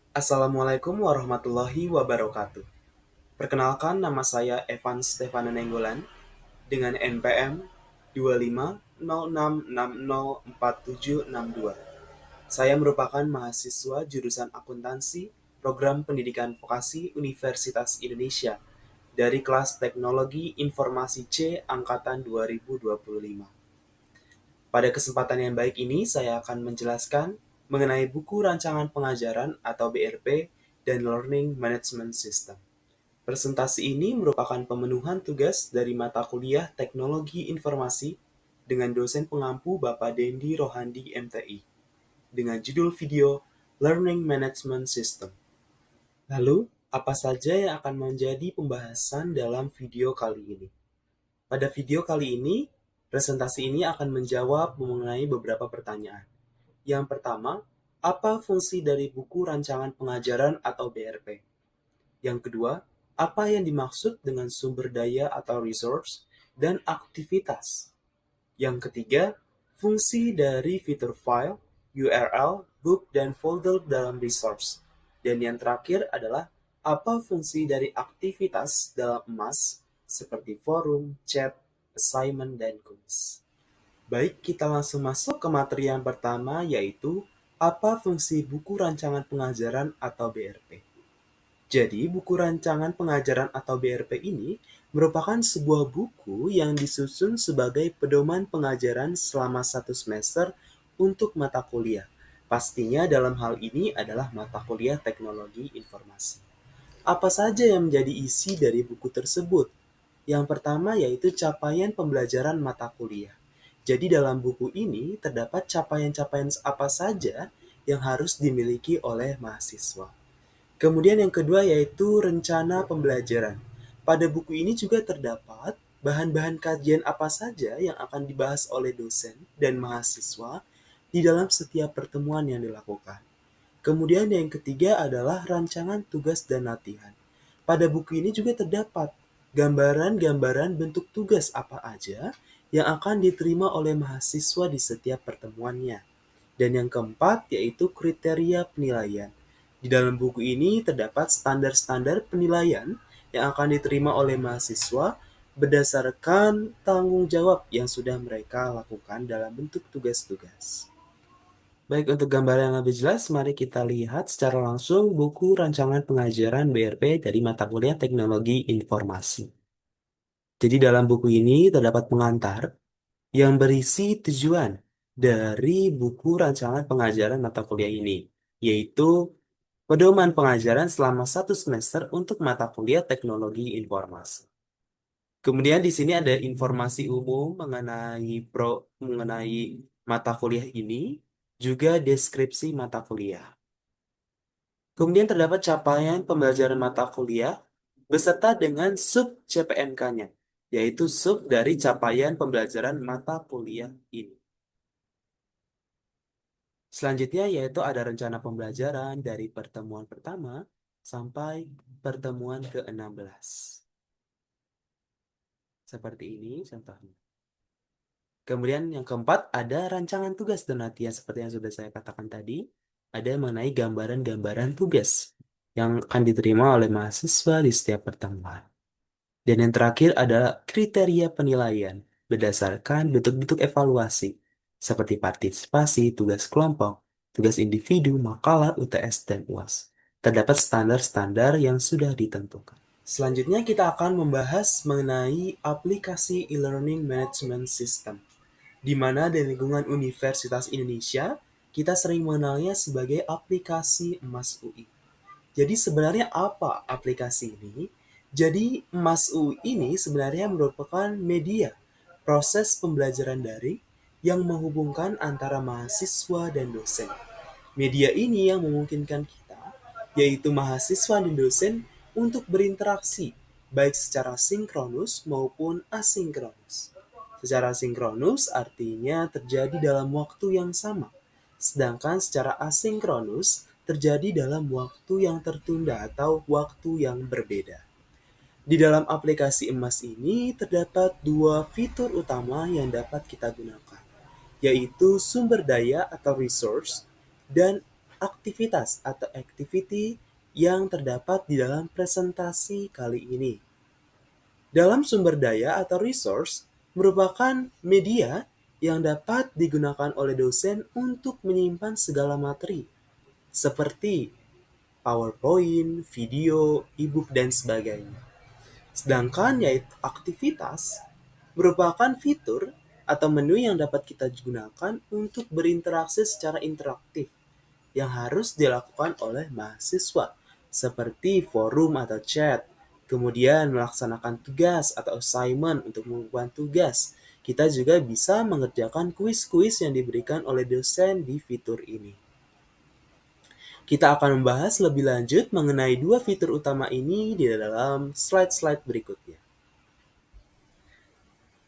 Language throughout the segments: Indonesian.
Assalamualaikum warahmatullahi wabarakatuh. Perkenalkan, nama saya Evan Stefana Nenggolan dengan NPM 2506604762. Saya merupakan mahasiswa jurusan akuntansi program pendidikan vokasi Universitas Indonesia dari kelas Teknologi Informasi C angkatan 2025. Pada kesempatan yang baik ini, saya akan menjelaskan mengenai buku rancangan pengajaran atau BRP dan Learning Management System. Presentasi ini merupakan pemenuhan tugas dari mata kuliah Teknologi Informasi dengan dosen pengampu Bapak Dendi Rohandi MTI dengan judul video Learning Management System. Lalu, apa saja yang akan menjadi pembahasan dalam video kali ini? Pada video kali ini, presentasi ini akan menjawab mengenai beberapa pertanyaan. Yang pertama, apa fungsi dari buku rancangan pengajaran atau BRP? Yang kedua, apa yang dimaksud dengan sumber daya atau resource dan aktivitas? Yang ketiga, fungsi dari fitur file, URL, book, dan folder dalam resource. Dan yang terakhir adalah apa fungsi dari aktivitas dalam emas seperti forum, chat, assignment, dan quiz. Baik, kita langsung masuk ke materi yang pertama, yaitu apa fungsi buku rancangan pengajaran atau BRP. Jadi, buku rancangan pengajaran atau BRP ini merupakan sebuah buku yang disusun sebagai pedoman pengajaran selama satu semester untuk mata kuliah. Pastinya dalam hal ini adalah mata kuliah teknologi informasi. Apa saja yang menjadi isi dari buku tersebut? Yang pertama yaitu capaian pembelajaran mata kuliah. Jadi dalam buku ini terdapat capaian-capaian apa saja yang harus dimiliki oleh mahasiswa. Kemudian yang kedua yaitu rencana pembelajaran. Pada buku ini juga terdapat bahan-bahan kajian apa saja yang akan dibahas oleh dosen dan mahasiswa di dalam setiap pertemuan yang dilakukan. Kemudian yang ketiga adalah rancangan tugas dan latihan. Pada buku ini juga terdapat gambaran-gambaran bentuk tugas apa aja yang akan diterima oleh mahasiswa di setiap pertemuannya. Dan yang keempat yaitu kriteria penilaian. Di dalam buku ini terdapat standar-standar penilaian yang akan diterima oleh mahasiswa berdasarkan tanggung jawab yang sudah mereka lakukan dalam bentuk tugas-tugas. Baik, untuk gambaran yang lebih jelas, mari kita lihat secara langsung buku rancangan pengajaran BRP dari mata kuliah Teknologi Informasi. Jadi dalam buku ini terdapat pengantar yang berisi tujuan dari buku rancangan pengajaran mata kuliah ini, yaitu pedoman pengajaran selama satu semester untuk mata kuliah Teknologi Informasi. Kemudian di sini ada informasi umum mengenai mata kuliah ini, juga deskripsi mata kuliah. Kemudian terdapat capaian pembelajaran mata kuliah beserta dengan sub CPMK-nya, yaitu sub dari capaian pembelajaran mata kuliah ini. Selanjutnya yaitu ada rencana pembelajaran dari pertemuan pertama sampai pertemuan ke-16. Seperti ini contohnya. Kemudian yang keempat ada rancangan tugas dan latihan seperti yang sudah saya katakan tadi. Ada mengenai gambaran-gambaran tugas yang akan diterima oleh mahasiswa di setiap pertemuan. Dan yang terakhir adalah kriteria penilaian berdasarkan bentuk-bentuk evaluasi seperti partisipasi, tugas kelompok, tugas individu, makalah, UTS, dan UAS. Terdapat standar-standar yang sudah ditentukan. Selanjutnya kita akan membahas mengenai aplikasi e-learning management system, di mana di lingkungan Universitas Indonesia kita sering mengenalnya sebagai aplikasi Emas UI. Jadi sebenarnya apa aplikasi ini? Jadi Emas UI ini sebenarnya merupakan media proses pembelajaran daring yang menghubungkan antara mahasiswa dan dosen. Media ini yang memungkinkan kita, yaitu mahasiswa dan dosen, untuk berinteraksi, baik secara sinkronus maupun asinkronus. Secara sinkronus artinya terjadi dalam waktu yang sama, sedangkan secara asinkronus terjadi dalam waktu yang tertunda atau waktu yang berbeda. Di dalam aplikasi emas ini terdapat dua fitur utama yang dapat kita gunakan, yaitu sumber daya atau resource dan aktivitas atau activity yang terdapat di dalam presentasi kali ini. Dalam sumber daya atau resource merupakan media yang dapat digunakan oleh dosen untuk menyimpan segala materi, seperti PowerPoint, video, e-book, dan sebagainya. Sedangkan yaitu aktivitas merupakan fitur atau menu yang dapat kita gunakan untuk berinteraksi secara interaktif yang harus dilakukan oleh mahasiswa, seperti forum atau chat, kemudian melaksanakan tugas atau assignment untuk mengumpulkan tugas. Kita juga bisa mengerjakan kuis-kuis yang diberikan oleh dosen di fitur ini. Kita akan membahas lebih lanjut mengenai dua fitur utama ini di dalam slide-slide berikutnya.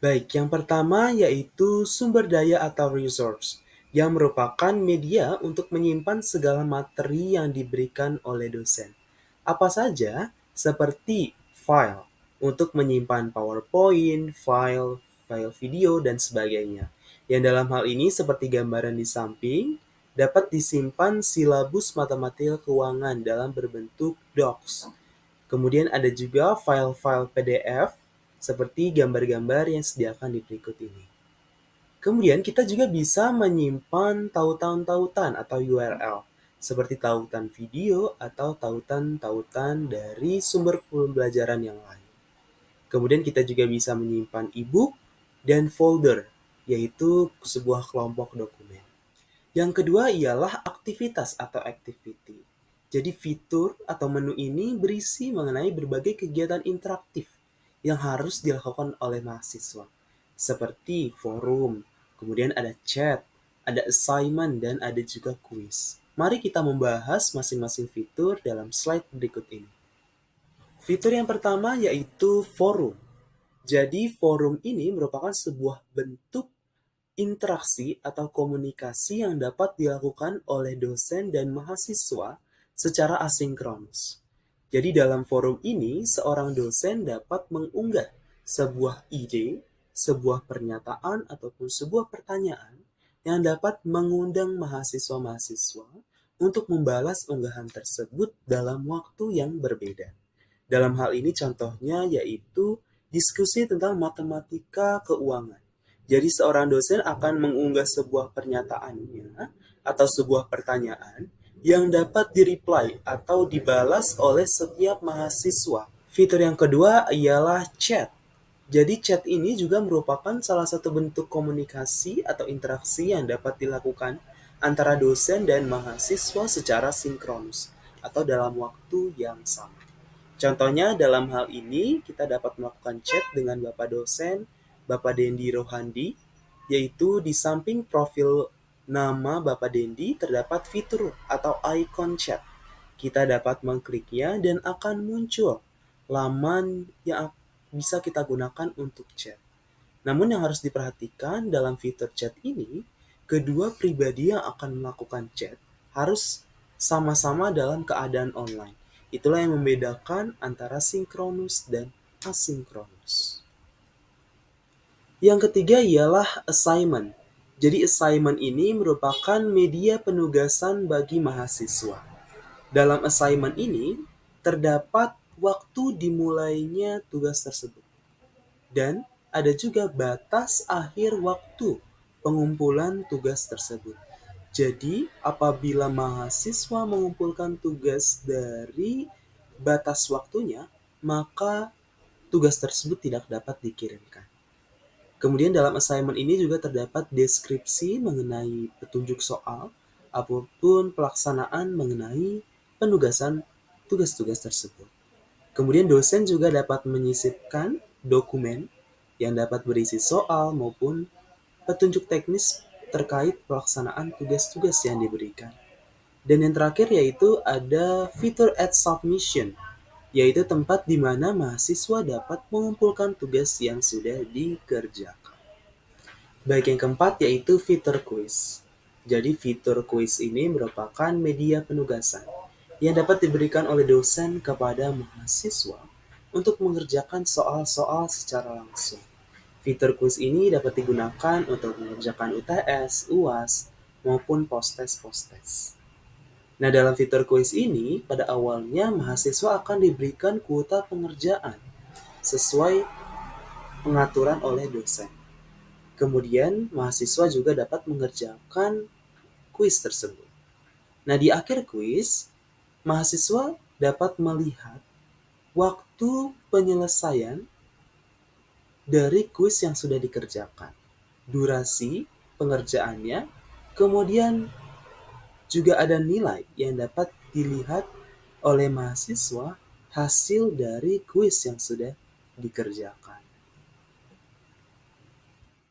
Baik, yang pertama yaitu sumber daya atau resource, yang merupakan media untuk menyimpan segala materi yang diberikan oleh dosen. Apa saja? Seperti file, untuk menyimpan PowerPoint, file video, dan sebagainya. Yang dalam hal ini seperti gambaran di samping, dapat disimpan silabus matematika keuangan dalam berbentuk docs. Kemudian ada juga file-file PDF seperti gambar-gambar yang disediakan di berikut ini. Kemudian kita juga bisa menyimpan tautan-tautan atau URL seperti tautan video atau tautan-tautan dari sumber pembelajaran yang lain. Kemudian kita juga bisa menyimpan e-book dan folder, yaitu sebuah kelompok dokumen. Yang kedua ialah aktivitas atau activity. Jadi fitur atau menu ini berisi mengenai berbagai kegiatan interaktif yang harus dilakukan oleh mahasiswa, seperti forum, kemudian ada chat, ada assignment, dan ada juga kuis. Mari kita membahas masing-masing fitur dalam slide berikut ini. Fitur yang pertama yaitu forum. Jadi forum ini merupakan sebuah bentuk interaksi atau komunikasi yang dapat dilakukan oleh dosen dan mahasiswa secara asinkronus. Jadi dalam forum ini, seorang dosen dapat mengunggah sebuah ide, sebuah pernyataan, ataupun sebuah pertanyaan yang dapat mengundang mahasiswa-mahasiswa untuk membalas unggahan tersebut dalam waktu yang berbeda. Dalam hal ini contohnya yaitu diskusi tentang matematika keuangan. Jadi seorang dosen akan mengunggah sebuah pernyataannya atau sebuah pertanyaan yang dapat di-reply atau dibalas oleh setiap mahasiswa. Fitur yang kedua ialah chat. Jadi chat ini juga merupakan salah satu bentuk komunikasi atau interaksi yang dapat dilakukan antara dosen dan mahasiswa secara sinkronus atau dalam waktu yang sama. Contohnya dalam hal ini kita dapat melakukan chat dengan Bapak dosen, Bapak Dendi Rohandi, yaitu di samping profil nama Bapak Dendi terdapat fitur atau icon chat. Kita dapat mengkliknya dan akan muncul laman yang bisa kita gunakan untuk chat. Namun yang harus diperhatikan dalam fitur chat ini, kedua pribadi yang akan melakukan chat harus sama-sama dalam keadaan online. Itulah yang membedakan antara sinkronus dan asinkronus. Yang ketiga ialah assignment. Jadi assignment ini merupakan media penugasan bagi mahasiswa. Dalam assignment ini terdapat waktu dimulainya tugas tersebut. Dan ada juga batas akhir waktu pengumpulan tugas tersebut. Jadi, apabila mahasiswa mengumpulkan tugas dari batas waktunya, maka tugas tersebut tidak dapat dikirimkan. Kemudian dalam assignment ini juga terdapat deskripsi mengenai petunjuk soal, apapun pelaksanaan mengenai penugasan tugas-tugas tersebut. Kemudian dosen juga dapat menyisipkan dokumen yang dapat berisi soal maupun petunjuk teknis terkait pelaksanaan tugas-tugas yang diberikan. Dan yang terakhir yaitu ada fitur add submission, yaitu tempat di mana mahasiswa dapat mengumpulkan tugas yang sudah dikerjakan. Baik, yang keempat yaitu fitur quiz. Jadi fitur quiz ini merupakan media penugasan yang dapat diberikan oleh dosen kepada mahasiswa untuk mengerjakan soal-soal secara langsung. Fitur quiz ini dapat digunakan untuk mengerjakan UTS, UAS, maupun post-test. Nah, dalam fitur kuis ini, pada awalnya mahasiswa akan diberikan kuota pengerjaan sesuai pengaturan oleh dosen. Kemudian, mahasiswa juga dapat mengerjakan kuis tersebut. Nah, di akhir kuis, mahasiswa dapat melihat waktu penyelesaian dari kuis yang sudah dikerjakan, durasi pengerjaannya, kemudian juga ada nilai yang dapat dilihat oleh mahasiswa hasil dari kuis yang sudah dikerjakan.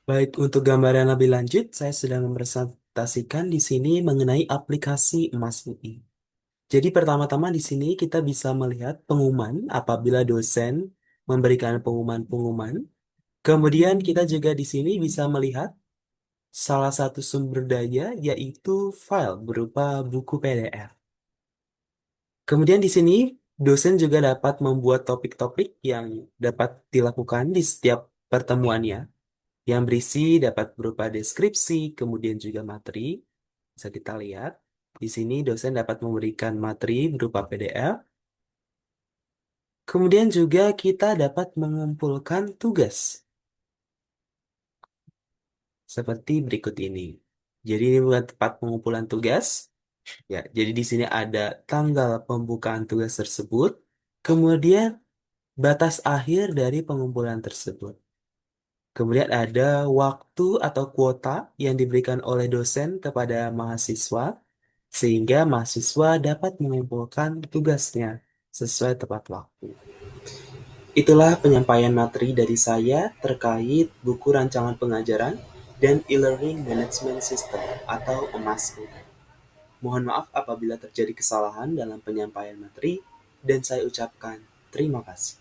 Baik, untuk gambaran lebih lanjut, saya sedang mempresentasikan di sini mengenai aplikasi Emas UI. Jadi pertama-tama di sini kita bisa melihat pengumuman apabila dosen memberikan pengumuman-pengumuman. Kemudian kita juga di sini bisa melihat salah satu sumber daya yaitu file berupa buku PDF. Kemudian di sini dosen juga dapat membuat topik-topik yang dapat dilakukan di setiap pertemuannya, yang berisi dapat berupa deskripsi, kemudian juga materi. Bisa kita lihat di sini dosen dapat memberikan materi berupa PDF. Kemudian juga kita dapat mengumpulkan tugas seperti berikut ini. Jadi ini bukan tempat pengumpulan tugas. Ya, jadi di sini ada tanggal pembukaan tugas tersebut, kemudian batas akhir dari pengumpulan tersebut. Kemudian ada waktu atau kuota yang diberikan oleh dosen kepada mahasiswa, sehingga mahasiswa dapat mengumpulkan tugasnya sesuai tepat waktu. Itulah penyampaian materi dari saya terkait buku rancangan pengajaran dan e-learning management system atau EMAS. Mohon maaf apabila terjadi kesalahan dalam penyampaian materi, dan saya ucapkan terima kasih.